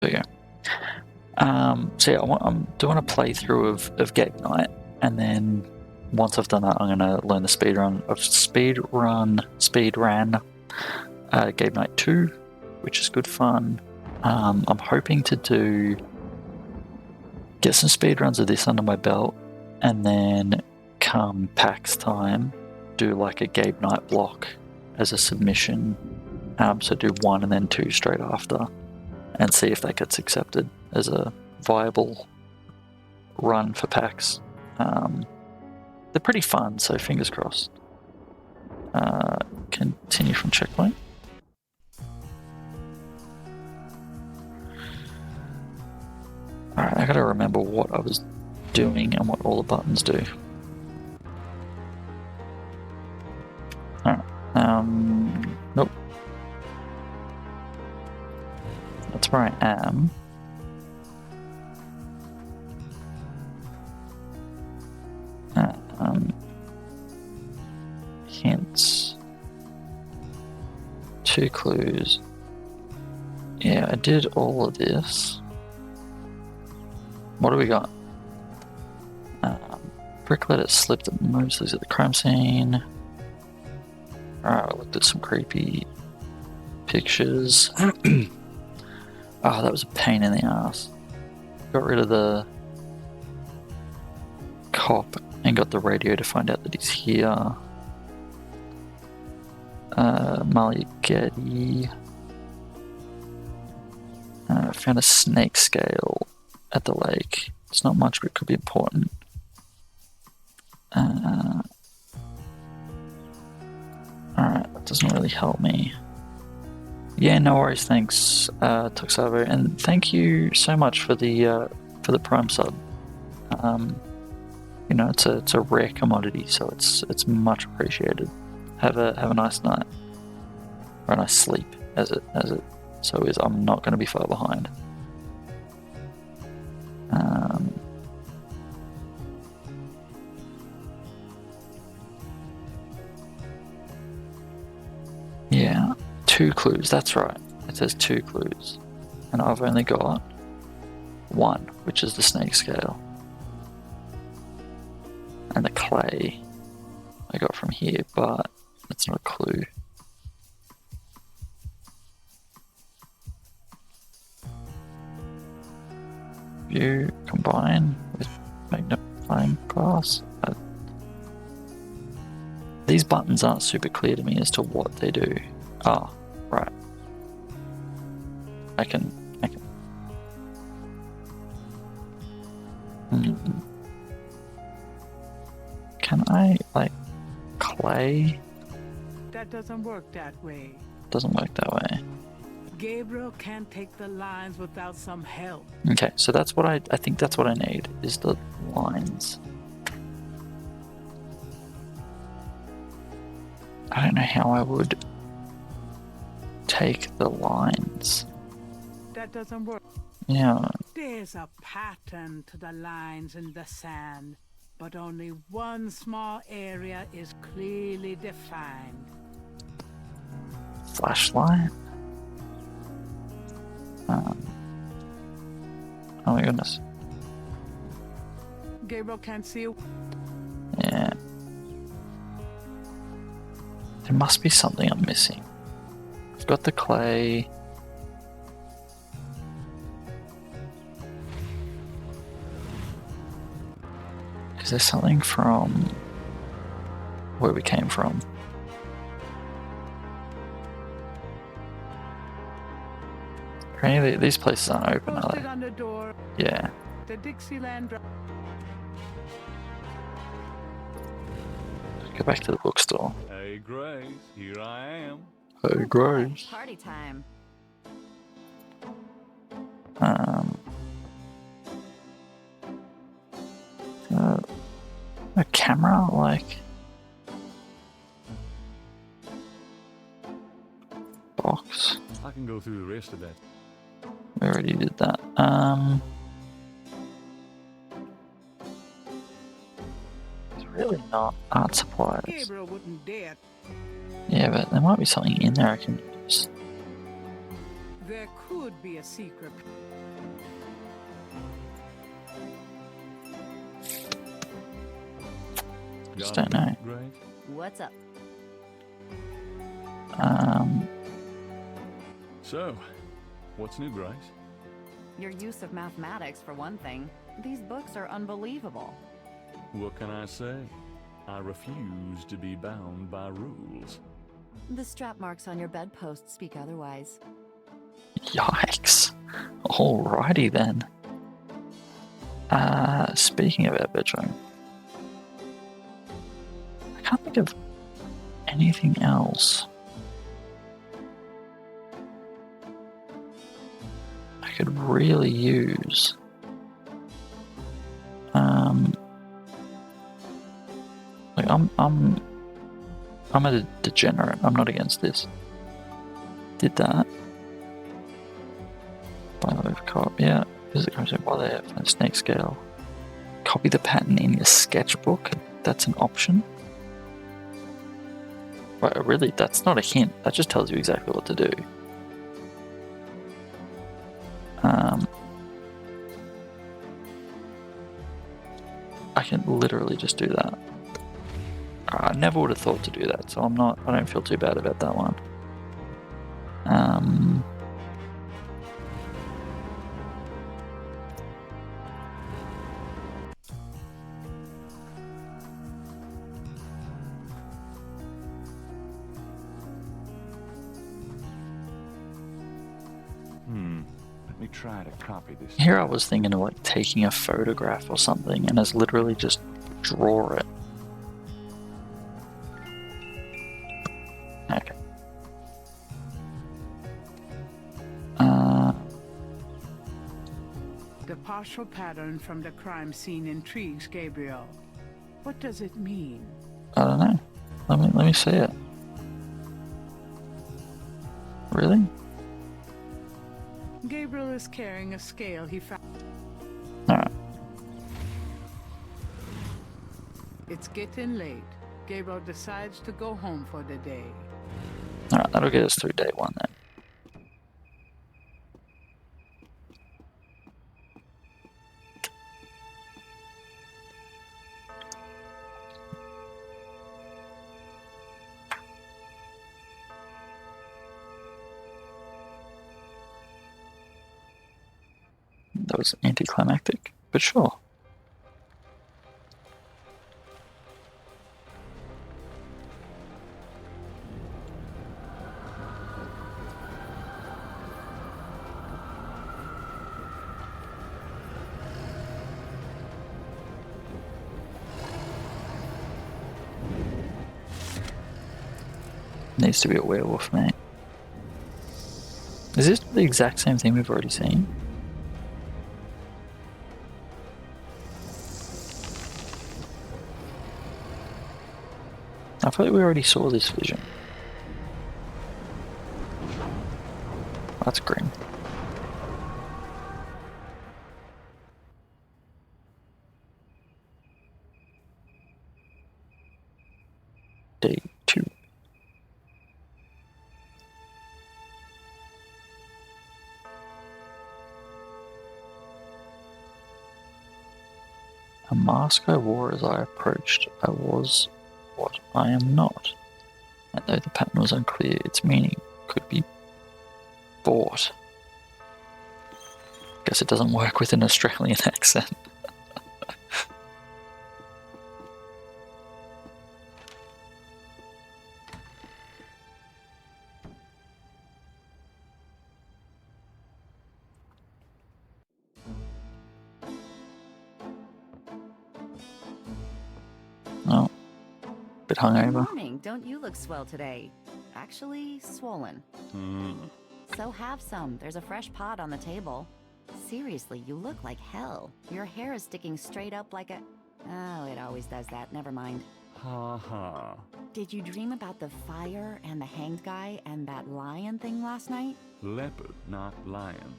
There you go. So yeah, I'm doing a playthrough of Game Night, and then once I've done that, I'm gonna learn the speedrun Game Night 2, which is good fun. I'm hoping to get some speedruns of this under my belt, and then come PAX time, do like a Game Night block as a submission. So do 1 and then 2 straight after, and see if that gets accepted as a viable run for PAX. They're pretty fun, so fingers crossed. Continue from checkpoint. Alright, I gotta remember what I was doing and what all the buttons do. Alright, nope. That's where I am. Hints. 2 clues. Yeah, I did all of this. What do we got? Bricklet slipped at most at the crime scene. Alright, I looked at some creepy pictures. Oh, that was a pain in the ass. Got rid of the cop and got the radio to find out that he's here. Getty. Found a snake scale at the lake. It's not much, but it could be important. Alright, that doesn't really help me. Yeah, no worries, thanks, Tuxavo, and thank you so much for the Prime sub. You know, it's a rare commodity, so it's much appreciated. Have a nice night, or a nice sleep, as it so is. I'm not going to be far behind. Yeah, 2 clues. That's right. It says 2 clues, and I've only got 1, which is the snake scale, and the clay I got from here, but that's not a clue. View, combine with magnifying glass. These buttons aren't super clear to me as to what they do. Ah, right. I can. Can I, like, clay? That doesn't work that way. Doesn't work that way. Gabriel can't take the lines without some help. Okay, so that's what I think that's what I need, is the lines. I don't know how I would take the lines. That doesn't work. Yeah. There's a pattern to the lines in the sand, but only one small area is clearly defined. Flashlight? Oh my goodness. Gabriel can't see it. Yeah. There must be something I'm missing. I've got the clay. Is there something from where we came from? Any of these places aren't open, are Posted they? on the door. Yeah. The Dixieland. Go back to the bookstore. Hey Grace, here I am. Hey Grace. Party time. A camera, like box. I can go through the rest of that. We already did that. It's really not art supplies. Gabriel wouldn't dare. Yeah, but there might be something in there I can use. There could could be a secret. Just Got don't know. it, Grace? What's up? So, what's new, Grace? Your use of mathematics, for one thing. These books are unbelievable. What can I say? I refuse to be bound by rules. The strap marks on your bedpost speak otherwise. Yikes. Alrighty then. Speaking of our bedroom, I can't think of anything else I could really use. Like I'm a degenerate. I'm not against this. Did that. By the way, yeah. Visit comes in while they're for the snake scale. Copy the pattern in your sketchbook. That's an option. Right, really, that's not a hint. That just tells you exactly what to do. I can literally just do that. I never would have thought to do that, so I don't feel too bad about that one. Let me try to copy this. Here I was thinking of like taking a photograph or something and as literally just draw it. Okay. The partial pattern from the crime scene intrigues Gabriel. What does it mean? I don't know. Let me see it. Really? Gabriel is carrying a scale he found. Alright. It's getting late. Gabriel decides to go home for the day. Alright, that'll get us through day one then. That was anticlimactic, but sure. Needs to be a werewolf, mate. Is this the exact same thing we've already seen? I feel like we already saw this vision. That's grim. Day 2. A mask I wore as I approached. I was what I am not. And though the pattern was unclear, its meaning could be bought. Guess it doesn't work with an Australian accent. Oh, bit Good hungover. morning. Don't you look swell today? Actually, swollen. So have some. There's a fresh pot on the table. Seriously, you look like hell. Your hair is sticking straight up like a... Oh, it always does that. Never mind. Ha ha. Did you dream about the fire and the hanged guy and that lion thing last night? Leopard, not lion.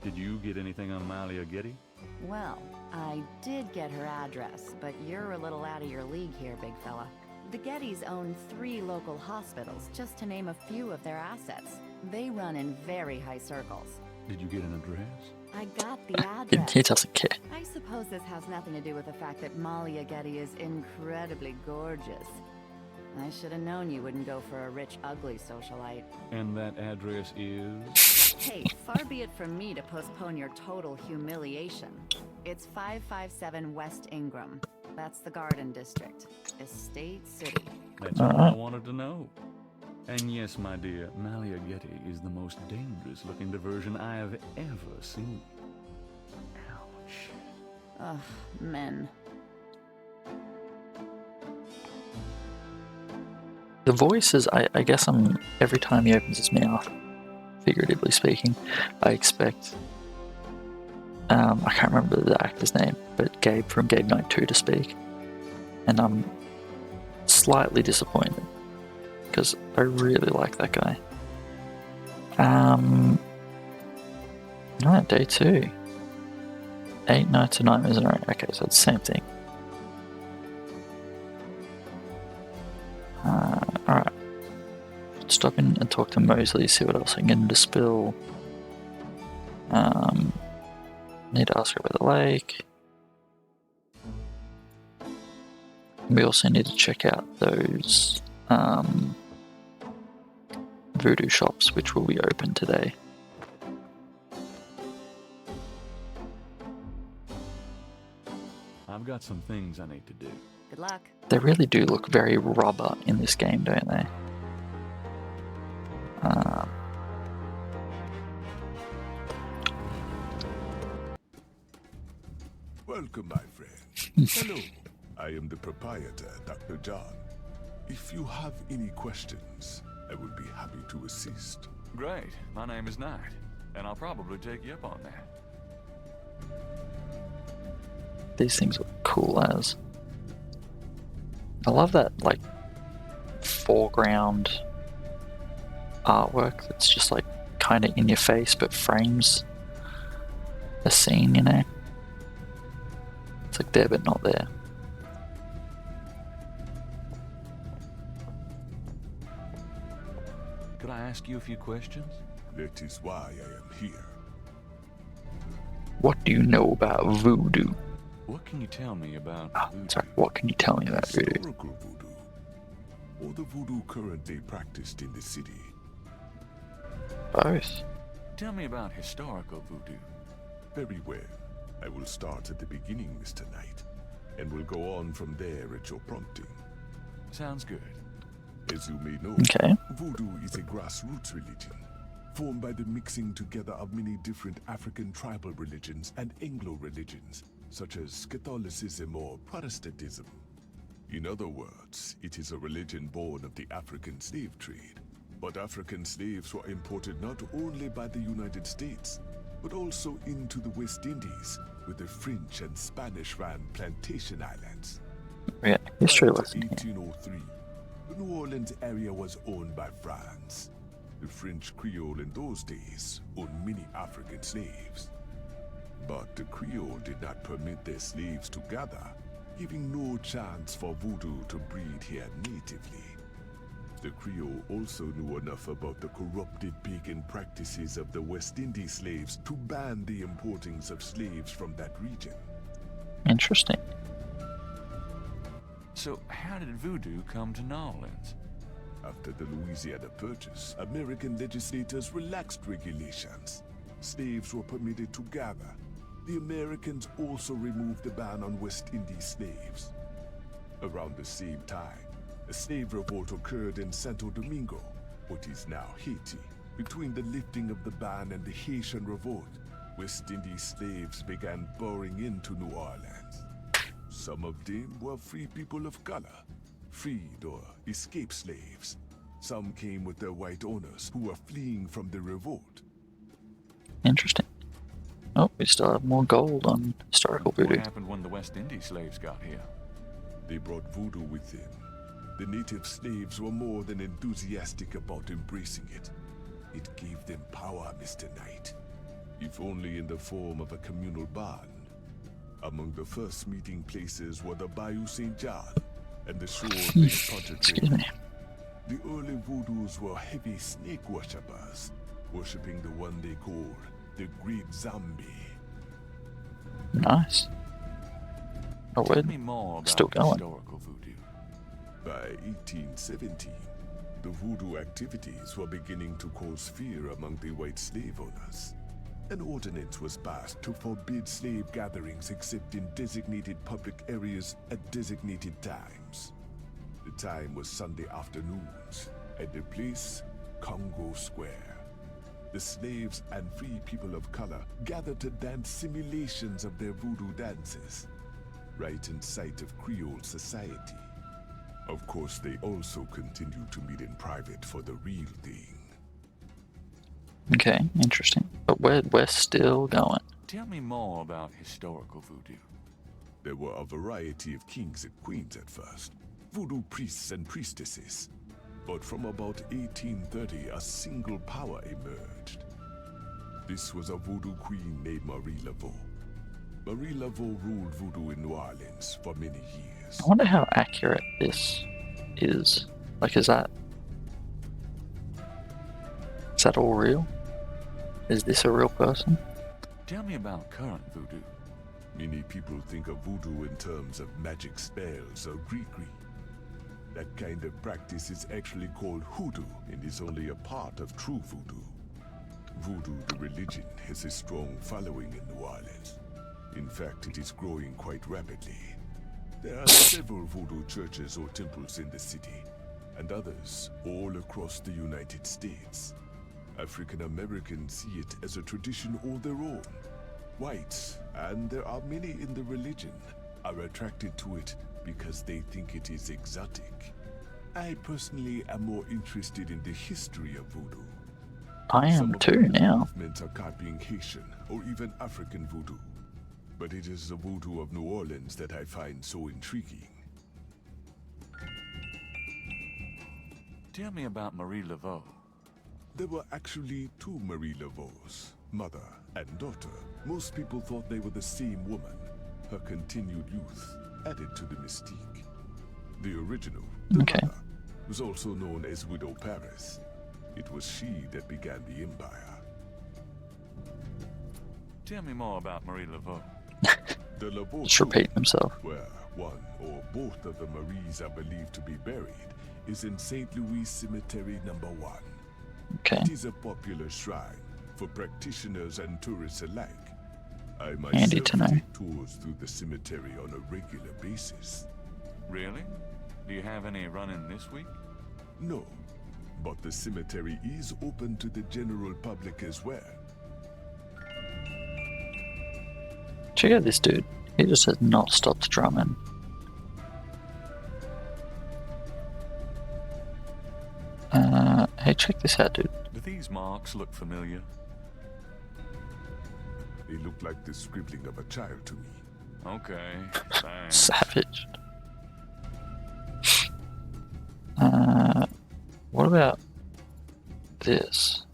Did you get anything on Malia Getty? Well, I did get her address, but you're a little out of your league here, big fella. The Gettys own 3 local hospitals, just to name a few of their assets. They run in very high circles. Did you get an address? I got the address. He doesn't care. I suppose this has nothing to do with the fact that Malia Getty is incredibly gorgeous. I should have known you wouldn't go for a rich, ugly socialite. And that address is? Hey, far be it from me to postpone your total humiliation. It's 557 West Ingram. That's the Garden District. Estate City. That's all I wanted to know. And yes, my dear, Malia Getty is the most dangerous-looking diversion I have ever seen. Ouch. Ugh, men. The voices, I guess every time he opens his mouth, figuratively speaking, I expect, I can't remember the actor's name, but Gabe from Gabe Knight 2 to speak. And I'm slightly disappointed, because I really like that guy. Alright, day 2. 8 nights and nightmares in a row. Okay, so it's the same thing. Alright. Stop in and talk to Mosley, see what else I can get him to spill. Need to ask her about the lake. We also need to check out those voodoo shops, which will be open today. I've got some things I need to do. Good luck. They really do look very rubber in this game, don't they? Welcome, my friend. Hello. I am the proprietor, Dr. John. If you have any questions, I will be happy to assist. Great. My name is Knight, and I'll probably take you up on that. These things look cool as. I love that, like, foreground artwork that's just, like, kind of in your face but frames a scene, you know? It's like there but not there. Could I ask you a few questions? That is why I am here. What do you know about voodoo? What can you tell me about voodoo? Sorry, what can you tell me about voodoo? Historical voodoo, or the voodoo currently practiced in the city. Both. Tell me about historical voodoo. Very well. I will start at the beginning, Mr. Knight, and will go on from there at your prompting. Sounds good. As you may know, Okay. voodoo is a grassroots religion, formed by the mixing together of many different African tribal religions and Anglo religions, such as Catholicism or Protestantism. In other words, it is a religion born of the African slave trade. But African slaves were imported not only by the United States, but also into the West Indies, with the French and Spanish-ran plantation islands. Yeah, history Prior to lesson here. 1803, the New Orleans area was owned by France. The French Creole in those days owned many African slaves. But the Creole did not permit their slaves to gather, giving no chance for voodoo to breed here natively. The Creole also knew enough about the corrupted pagan practices of the West Indies slaves to ban the importings of slaves from that region. Interesting. So, how did voodoo come to New Orleans? After the Louisiana Purchase, American legislators relaxed regulations. Slaves were permitted to gather. The Americans also removed the ban on West Indies slaves. Around the same time, a slave revolt occurred in Santo Domingo, what is now Haiti. Between the lifting of the ban and the Haitian Revolt, West Indies slaves began pouring into New Orleans. Some of them were free people of color, freed or escaped slaves. Some came with their white owners who were fleeing from the revolt. Interesting. Oh, we still have more gold on historical What voodoo. happened when the West Indies slaves got here? They brought voodoo with them. The native slaves were more than enthusiastic about embracing it. It gave them power, Mr. Knight, if only in the form of a communal bond. Among the first meeting places were the Bayou St. John and the shore of Lake Excuse Pontchartrain. me. The early voodoos were heavy snake worshippers, worshipping the one they called the Great Zombie. Nice. Oh, Tell we're me more about still going. historical voodoo. By 1817, the voodoo activities were beginning to cause fear among the white slave owners. An ordinance was passed to forbid slave gatherings except in designated public areas at designated times. The time was Sunday afternoons, and the place, Congo Square. The slaves and free people of color gathered to dance simulations of their voodoo dances, right in sight of Creole society. Of course, they also continued to meet in private for the real thing. Okay, interesting. But we're still going. Tell me more about historical voodoo. There were a variety of kings and queens at first, voodoo priests and priestesses. But from about 1830, a single power emerged. This was a voodoo queen named Marie Laveau. Marie Laveau ruled voodoo in New Orleans for many years. I wonder how accurate this is. Like, is that all real? Is this a real person? Tell me about current voodoo. Many people think of voodoo in terms of magic spells or gree-gree. That kind of practice is actually called hoodoo and is only a part of true voodoo. Voodoo, the religion, has a strong following in New Orleans. In fact, it is growing quite rapidly. There are several voodoo churches or temples in the city, and others all across the United States. African Americans see it as a tradition all their own. Whites, and there are many in the religion, are attracted to it because they think it is exotic. I personally am more interested in the history of voodoo. I am Some of too the now. movements are copying Haitian or even African voodoo. But it is the voodoo of New Orleans that I find so intriguing. Tell me about Marie Laveau. There were actually two Marie Laveaux, mother and daughter. Most people thought they were the same woman. Her continued youth added to the mystique. The original, the Okay. mother, was also known as Widow Paris. It was she that began the empire. Tell me more about Marie Laveau. The Laveau Just repeating himself. where one or both of the Maries are believed to be buried, is in St. Louis Cemetery number 1. Okay. It is a popular shrine for practitioners and tourists alike. I Handy myself to know. take tours through the cemetery on a regular basis. Really? Do you have any running this week? No, but the cemetery is open to the general public as well. Check out this dude. He just has not stopped drumming. Hey, check this out, dude. Do these marks look familiar? They look like the scribbling of a child to me. Okay, thanks. Savage. What about this?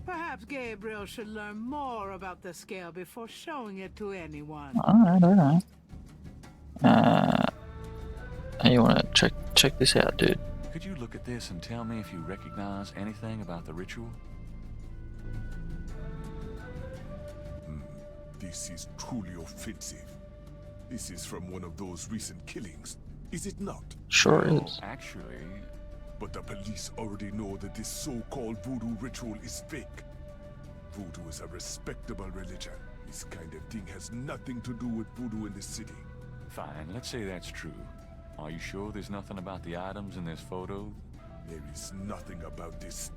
Perhaps Gabriel should learn more about the scale before showing it to anyone. Alright. Hey, you wanna check this out, dude? Could you look at this and tell me if you recognize anything about the ritual? This is truly offensive. This is from one of those recent killings, is it not? Sure Well, is. actually, But the police already know that this so-called voodoo ritual is fake. Voodoo is a respectable religion. This kind of thing has nothing to do with voodoo in the city. fine, let's say that's true. Are you sure there's nothing about the items in this photo? There is nothing about this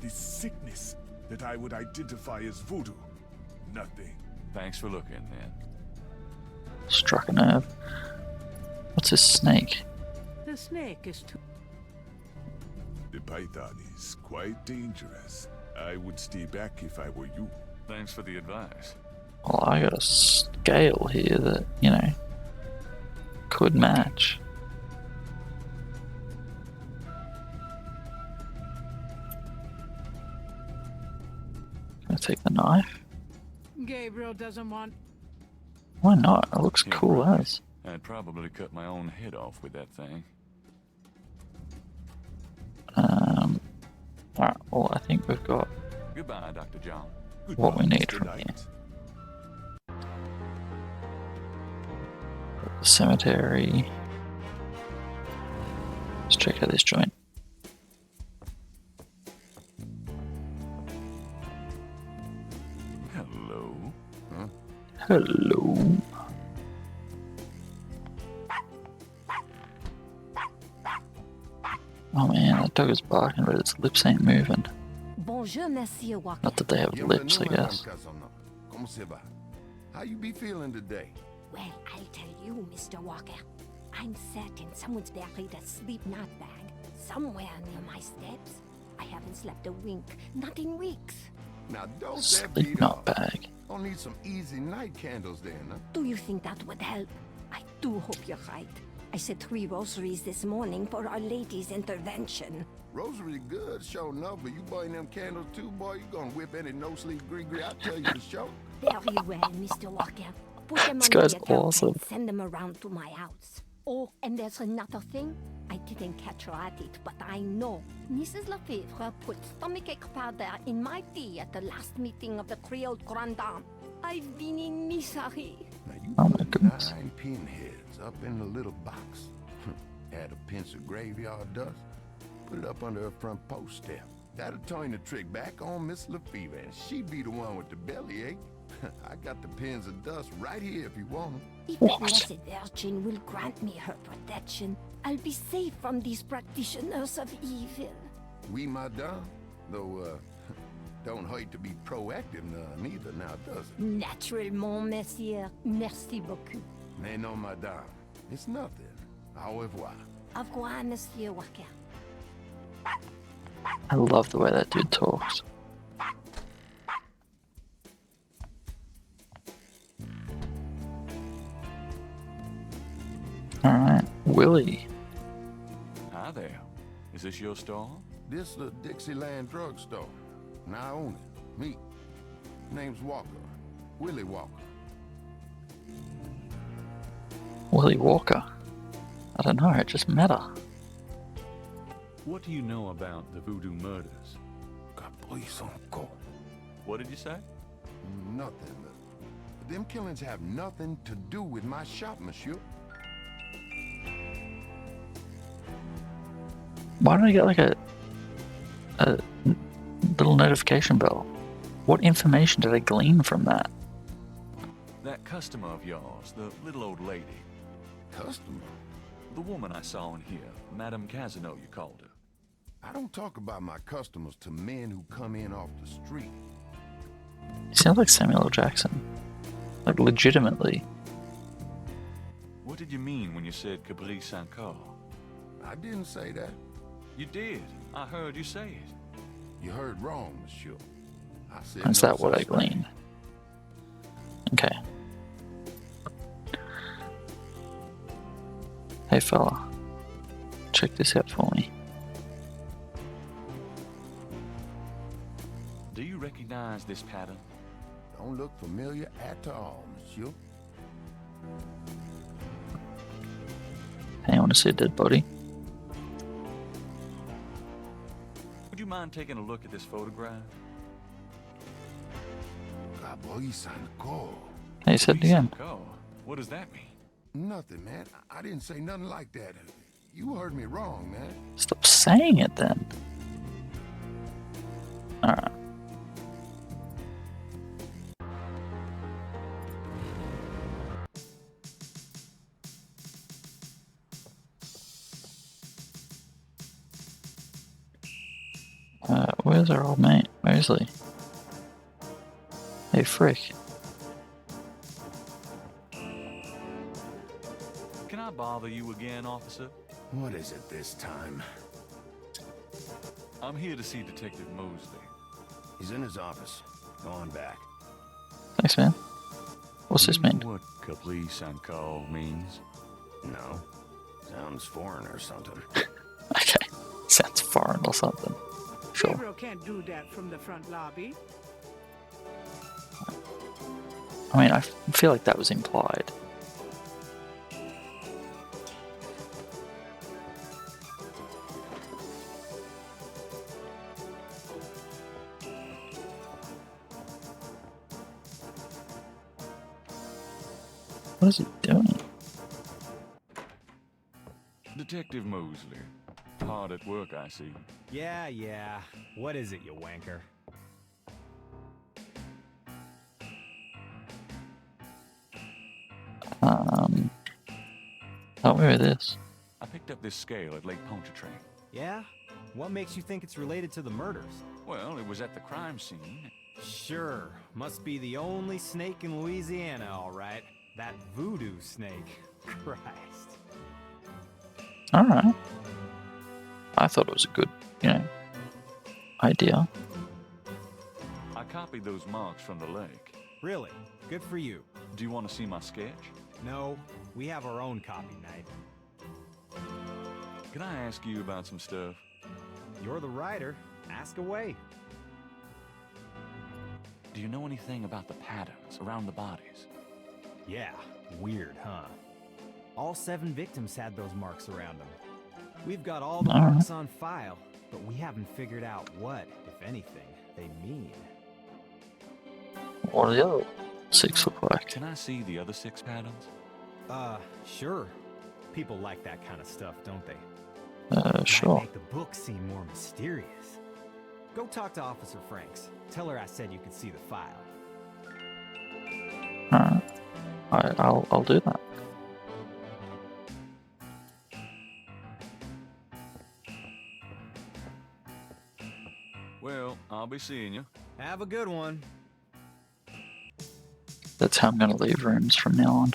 sickness that I would identify as voodoo. Nothing. Thanks for looking, then. Struck a nerve. What's this snake? The snake is too... The python is quite dangerous. I would stay back if I were you. Thanks for the advice. Well, I got a scale here that, you know, could match. Can I take the knife? Gabriel doesn't want... Why not? It looks Yeah, cool right. as. I'd probably cut my own head off with that thing. Alright, well, I think we've got... Goodbye, Dr. John. what we need Mr. from Knight. here. The cemetery. Let's check out this joint. Hello. Huh? Hello. Oh man, that dog is barking, but its lips ain't moving. Bonjour, Monsieur Walker. Not that they have lips, I guess. ¿Cómo se va? How you be feeling today? Well, I'll tell you, Mr. Walker. I'm certain someone's buried a sleep knot bag somewhere near my steps. I haven't slept a wink, not in weeks. Now don't that Sleep beat knot up. bag. I'll need some easy night candles then, huh? Do you think that would help? I do hope you're right. I said 3 rosaries this morning for Our Lady's intervention. Rosary good, sure enough, but you buying them candles too, boy, you gonna whip any no-sleep gree-gree, I tell you for sure. Very well, Mr. Walker. Put them This on guy's the account awesome. and send them around to my house. Oh, and there's another thing. I didn't catch her at it, but I know. Mrs. Lefebvre put stomachache powder in my tea at the last meeting of the Creole Grand Dame. I've been in misery. Now you Oh my put goodness. 9 pinheads up in the little box. Add a pinch of graveyard dust, put it up under her front post step. That'll turn the trick back on Miss Lefebvre, and she be the one with the bellyache. I got the pins of dust right here if you want them. If the What? Blessed Virgin will grant me her protection, I'll be safe from these practitioners of evil. Oui, madame. Though, don't hurt to be proactive neither now, does it? Naturellement, monsieur. Merci beaucoup. Mais non, madame. It's nothing. Au revoir. Au revoir, Monsieur Walker. I love the way that dude talks. Alright, Willie. Hi there. Is this your store? This the Dixieland drugstore. And I own it. Me. Name's Walker. Willie Walker. Willie Walker. I don't know, I just met her. What do you know about the voodoo murders? Caprice encore. What did you say? Nothing. Them killings have nothing to do with my shop, monsieur. Why don't I get like a little notification bell? What information did I glean from that? That customer of yours, the little old lady. Customer? The woman I saw in here, Madame Casino, you called her. I don't talk about my customers to men who come in off the street. He sounds like Samuel L. Jackson. Like, legitimately. What did you mean when you said Caprice encore? I didn't say that. You did. I heard you say it. You heard wrong, monsieur. I said Is no that what I such thing. glean? Okay. Hey fella, check this out for me. Do you recognize this pattern? Don't look familiar at all, monsieur. Hey, I want to see a dead body. Would you mind taking a look at this photograph? Caprice encore. Hey, said it Caprice again. encore? What does that mean? Nothing, man. I didn't say nothing like that. You heard me wrong, man. Stop saying it then. Alright. Where's our old mate? Mosley. Hey, Frick. Can I bother you again, officer? What is it this time? I'm here to see Detective Mosley. He's in his office. Go on back. Thanks, man. What's this Do you know mean? what Caprice encore means? No. Sounds foreign or something. Okay. Sounds foreign or something. Sure. Gabriel can't do that from the front lobby. I mean, I feel like that was implied. What is he doing? Detective Mosley. Hard at work, I see. Yeah. What is it, you wanker? Help me with this. I picked up this scale at Lake Pontchartrain. Yeah? What makes you think it's related to the murders? Well, it was at the crime scene. Sure. Must be the only snake in Louisiana, all right. That voodoo snake. Christ. Alright. I thought it was a good, idea. I copied those marks from the lake. Really? Good for you. Do you want to see my sketch? No, we have our own copy, Knight. Can I ask you about some stuff? You're the writer. Ask away. Do you know anything about the patterns around the bodies? Yeah, weird, huh? All 7 victims had those marks around them. We've got all the marks on file, but we haven't figured out what, if anything, they mean. What do the other 6 look like? Can I see the other 6 patterns? Sure. People like that kind of stuff, don't they? Sure. Might make the book seem more mysterious. Go talk to Officer Franks. Tell her I said you could see the file. Alright. I'll do that. Well, I'll be seeing you. Have a good one. That's how I'm gonna leave rooms from now on.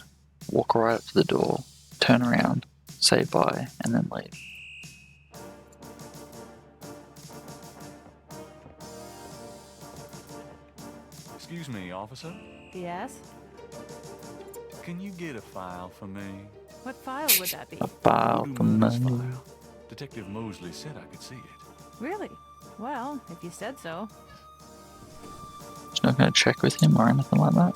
Walk right up to the door, turn around, say bye, and then leave. Excuse me, officer. Yes? Can you get a file for me? What file would that be? About the Voodoo murders money. file. Detective Mosley said I could see it. Really? Well, if you said so. She's not gonna check with him or anything like that.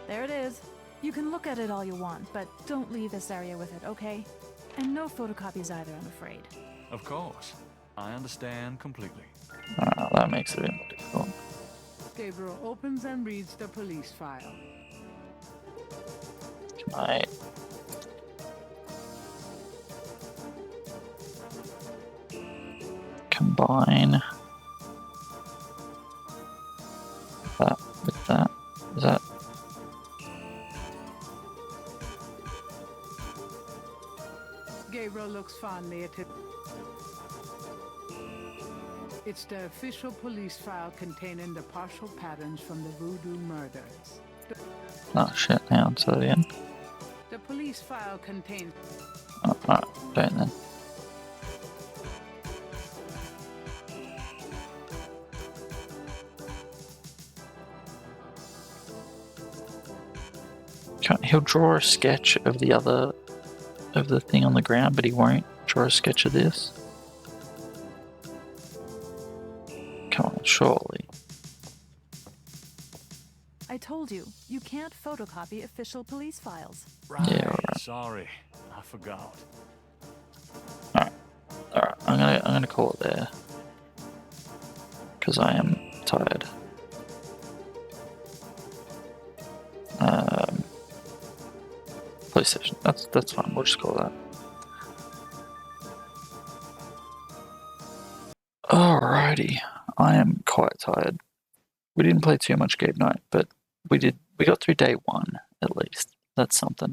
There it is. You can look at it all you want, but don't leave this area with it, okay? And no photocopies either, I'm afraid. Of course. I understand completely. That makes it a bit more difficult. Gabriel opens and reads the police file. Can I... combine that with that? Is that... Gabriel looks fondly at it. It's the official police file containing the partial patterns from the voodoo murders. Oh shit, hang on, say that again. The police file contains... Oh, alright, don't then. He'll draw a sketch of the other... of the thing on the ground, but he won't draw a sketch of this. Come on, surely. I told you, you can't photocopy official police files. Right. Yeah, alright. Sorry, I forgot. Alright, I'm gonna call it there. Because I am tired. Police station. That's fine. We'll just call that. Alrighty. I am quite tired. We didn't play too much game night, but we got through day 1 at least. That's something.